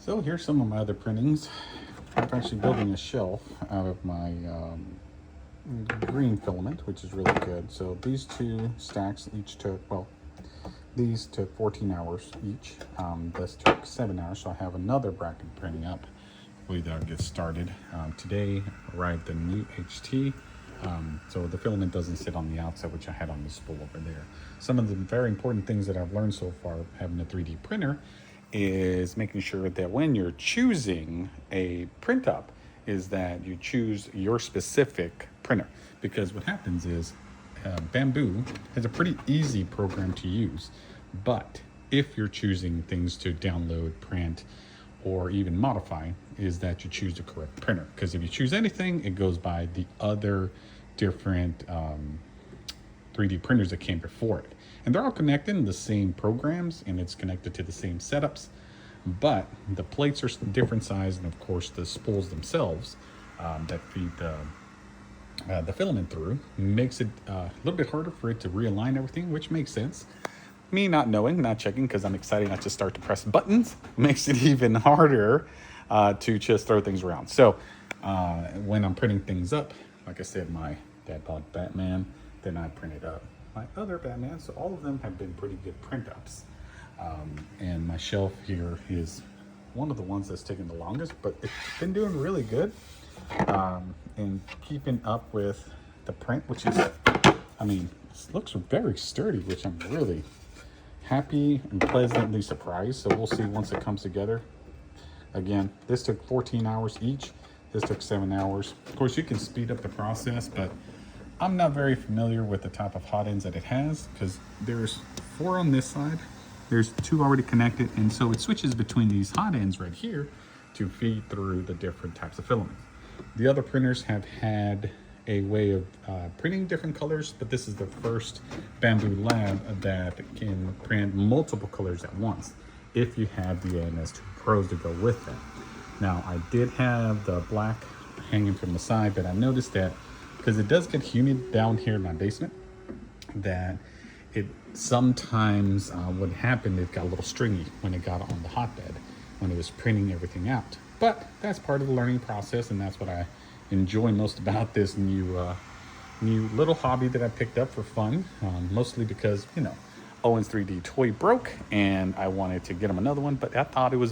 So here's some of my other printings. I'm actually building a shelf out of my green filament, which is really good. So these two stacks each took, well, these took 14 hours each. This took 7 hours, so I have another bracket printing up. Hopefully that'll get started. Today arrived the new HT. So the filament doesn't sit on the outside, which I had on the spool over there. Some of the very important things that I've learned so far having a 3D printer is making sure that when you're choosing a print up is that you choose your specific printer, because what happens is Bambu has a pretty easy program to use, but if you're choosing things to download, print, or even modify, is that you choose the correct printer. Because if you choose anything, it goes by the other different 3D printers that came before it. And they're all connected in the same programs, and it's connected to the same setups, but the plates are different size, and of course the spools themselves that feed the filament through makes it a little bit harder for it to realign everything, which makes sense. Me not knowing, not checking, because I'm excited not to start to press buttons, makes it even harder to just throw things around. So when I'm printing things up, like I said, my dad bought Batman, then I printed up my other Batman. So all of them have been pretty good print ups. And my shelf here is one of the ones that's taken the longest, but it's been doing really good in keeping up with the print, which is, I mean, it looks very sturdy, which I'm really happy and pleasantly surprised. So we'll see once it comes together. Again, this took 14 hours each. This took 7 hours. Of course, you can speed up the process, but I'm not very familiar with the type of hot ends that it has, because there's 4 on this side. There's 2 already connected, and so it switches between these hot ends right here to feed through the different types of filaments. The other printers have had a way of printing different colors, but this is the first Bambu Lab that can print multiple colors at once if you have the ANS2 Pros to go with them. Now, I did have the black hanging from the side, but I noticed that because it does get humid down here in my basement, that it sometimes would happen, it got a little stringy when it got on the hotbed, when it was printing everything out. But that's part of the learning process, and that's what I enjoy most about this new little hobby that I picked up for fun, mostly because, you know, Owen's 3D toy broke and I wanted to get him another one, but I thought it was